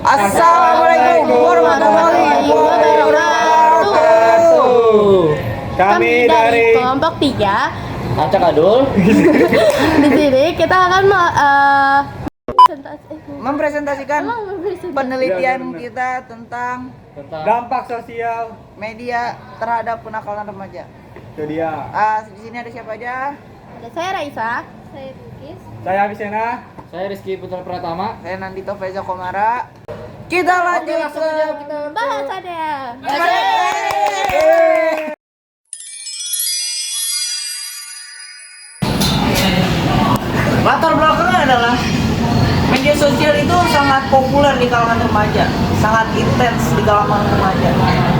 Assalamualaikum warahmatullahi wabarakatuh. Kami dari kelompok 3. Acak Adul. Di sini kita akan Mempresentasikan penelitian kita tentang dampak sosial media terhadap kenakalan remaja. itu dia. Di sini ada siapa aja? Ada saya Raisa, saya Bukis, Saya Abisena. Saya Rizky Putra Pratama. Saya Nandito Feza Komara. Kita lanjut ke bahasannya. Latar belakangnya adalah media sosial itu sangat populer di kalangan remaja, sangat intens di kalangan remaja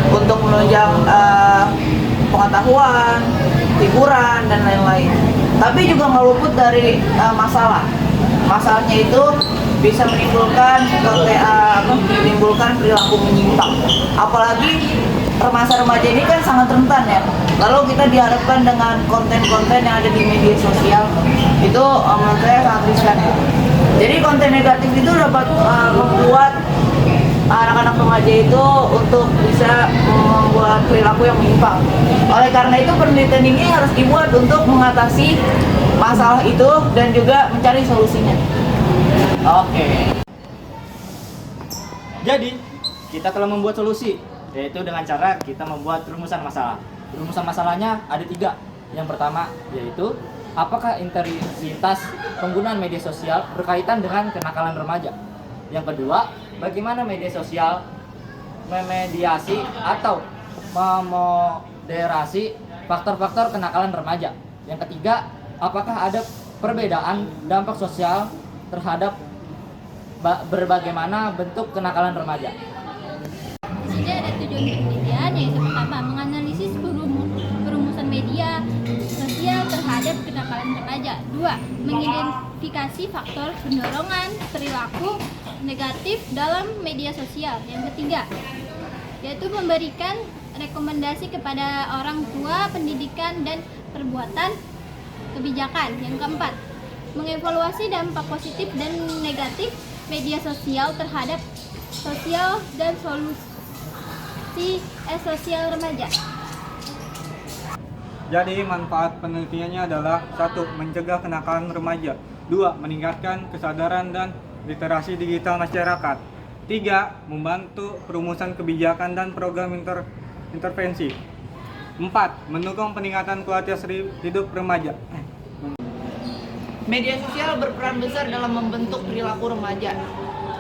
untuk menunjang pengetahuan, hiburan dan lain-lain. Tapi juga nggak luput dari masalah. Masalahnya itu bisa menimbulkan perilaku menyimpang. Apalagi remaja ini kan sangat rentan ya. Lalu kita dihadapkan dengan konten-konten yang ada di media sosial itu menurut saya sangat riskan ya. Jadi konten negatif itu dapat membuat anak-anak remaja itu untuk bisa membuat perilaku yang menyimpang. Oleh karena itu penelitian ini harus dibuat untuk mengatasi masalah itu dan juga mencari solusinya. Oke. Jadi, kita telah membuat solusi, yaitu dengan cara kita membuat rumusan masalah. Rumusan masalahnya ada 3. Yang pertama yaitu apakah intensitas penggunaan media sosial berkaitan dengan kenakalan remaja. Yang kedua, bagaimana media sosial memediasi atau memoderasi faktor-faktor kenakalan remaja. Yang ketiga, apakah ada perbedaan dampak sosial terhadap berbagaimana bentuk kenakalan remaja. Di sini ada tujuan penelitian, yaitu pertama menganalisis perumusan media sosial terhadap kenakalan remaja. 2. Mengidentifikasi faktor pendorongan perilaku negatif dalam media sosial. Yang ketiga, yaitu memberikan rekomendasi kepada orang tua, pendidikan dan perbuatan kebijakan. Yang keempat, mengevaluasi dampak positif dan negatif media sosial terhadap sosial dan solusi sosial remaja. Jadi manfaat penelitiannya adalah 1. Mencegah kenakalan remaja. 2. Meningkatkan kesadaran dan literasi digital masyarakat. 3. Membantu perumusan kebijakan dan program intervensi. 4. Mendukung peningkatan kualitas hidup remaja. Media sosial berperan besar dalam membentuk perilaku remaja.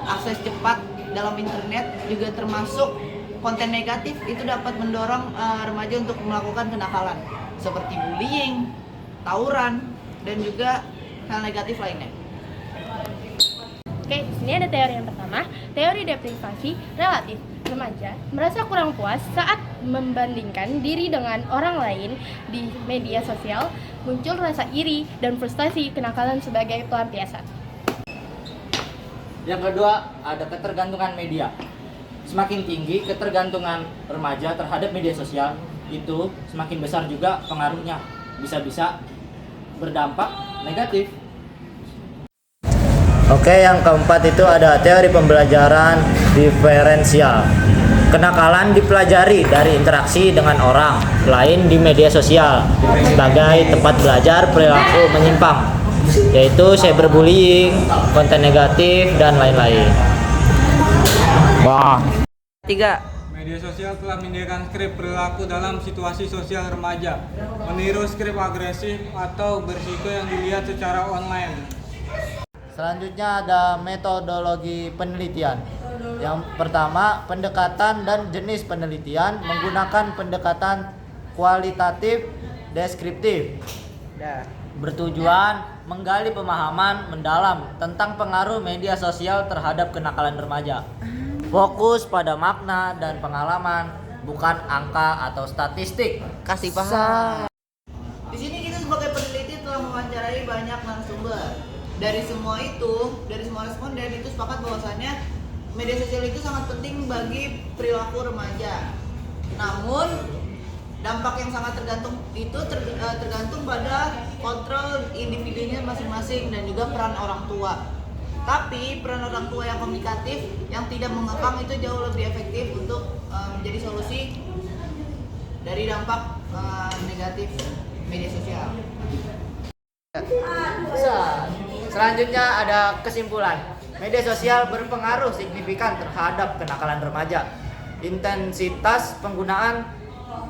Akses cepat dalam internet juga termasuk konten negatif itu dapat mendorong remaja untuk melakukan kenakalan seperti bullying, tawuran, dan juga hal negatif lainnya. Oke, di sini ada teori yang pertama, teori deprivasi relatif. Remaja merasa kurang puas saat membandingkan diri dengan orang lain di media sosial, muncul rasa iri dan frustasi kenakalan sebagai pelampiasan. Yang kedua, ada ketergantungan media. Semakin tinggi ketergantungan remaja terhadap media sosial, itu semakin besar juga pengaruhnya. Bisa-bisa berdampak negatif. Oke, yang keempat itu ada teori pembelajaran diferensial. Kenakalan dipelajari dari interaksi dengan orang lain di media sosial sebagai tempat belajar perilaku menyimpang, yaitu cyberbullying, konten negatif, dan lain-lain. 3. Media sosial telah menyediakan skrip perilaku dalam situasi sosial remaja, meniru skrip agresif atau berisiko yang dilihat secara online. Selanjutnya ada metodologi penelitian. Yang pertama, pendekatan dan jenis penelitian menggunakan pendekatan kualitatif deskriptif. Bertujuan menggali pemahaman mendalam tentang pengaruh media sosial terhadap kenakalan remaja. Fokus pada makna dan pengalaman, bukan angka atau statistik. Kasih paham. Di sini kita sebagai peneliti telah mewawancarai banyak narasumber. Dari semua responden itu sepakat bahwasannya media sosial itu sangat penting bagi perilaku remaja. Namun dampak yang sangat tergantung pada kontrol individunya masing-masing dan juga peran orang tua. Tapi peran orang tua yang komunikatif, yang tidak mengekang itu jauh lebih efektif untuk menjadi solusi dari dampak negatif media sosial. Selanjutnya ada kesimpulan. Media sosial berpengaruh signifikan terhadap kenakalan remaja. Intensitas penggunaan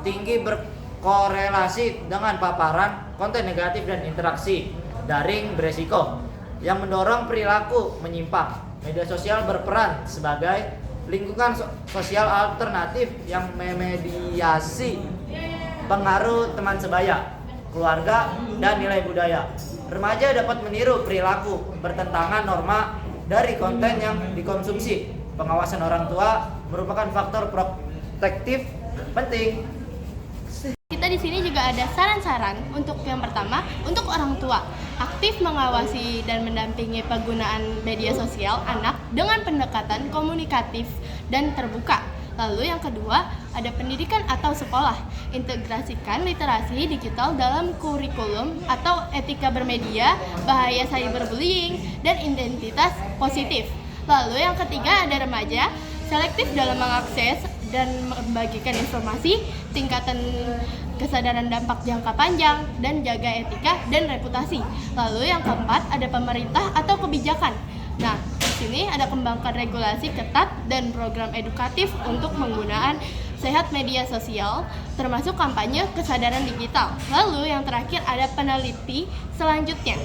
tinggi berkorelasi dengan paparan konten negatif dan interaksi daring beresiko yang mendorong perilaku menyimpang. Media sosial berperan sebagai lingkungan sosial alternatif yang memediasi pengaruh teman sebaya, keluarga, dan nilai budaya. Remaja dapat meniru perilaku bertentangan norma dari konten yang dikonsumsi. Pengawasan orang tua merupakan faktor protektif penting. Kita di sini juga ada saran-saran untuk yang pertama, untuk orang tua aktif mengawasi dan mendampingi penggunaan media sosial anak dengan pendekatan komunikatif dan terbuka. Lalu yang kedua, ada pendidikan atau sekolah. Integrasikan literasi digital dalam kurikulum atau etika bermedia, bahaya cyberbullying, dan identitas positif. Lalu yang ketiga, ada remaja, selektif dalam mengakses dan membagikan informasi, tingkatan kesadaran dampak jangka panjang, dan jaga etika dan reputasi. Lalu yang keempat, ada pemerintah atau kebijakan. Nah, di sini ada kembangkan regulasi ketat dan program edukatif untuk penggunaan sehat media sosial, termasuk kampanye kesadaran digital. Lalu yang terakhir ada peneliti selanjutnya.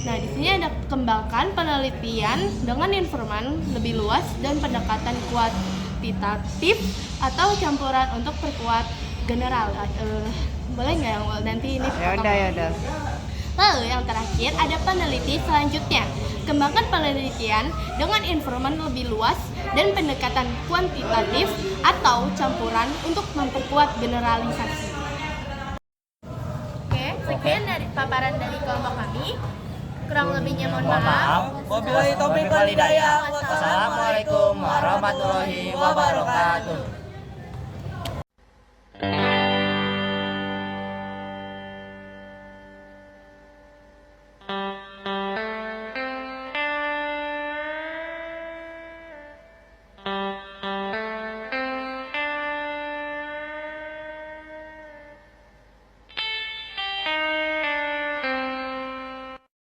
Nah, di sini ada kembangkan penelitian dengan informan lebih luas dan pendekatan kuantitatif atau campuran untuk perkuat general. Boleh nggak yang nanti ini? Ya udah. Lalu yang terakhir ada peneliti selanjutnya. Kembangkan penelitian dengan informan lebih luas dan pendekatan kuantitatif atau campuran untuk memperkuat generalisasi. Oke, sekian dari paparan dari kelompok kami. Kurang lebihnya mohon maaf. Wabillahi taufiq wal hidayah. Wassalamualaikum warahmatullahi wabarakatuh.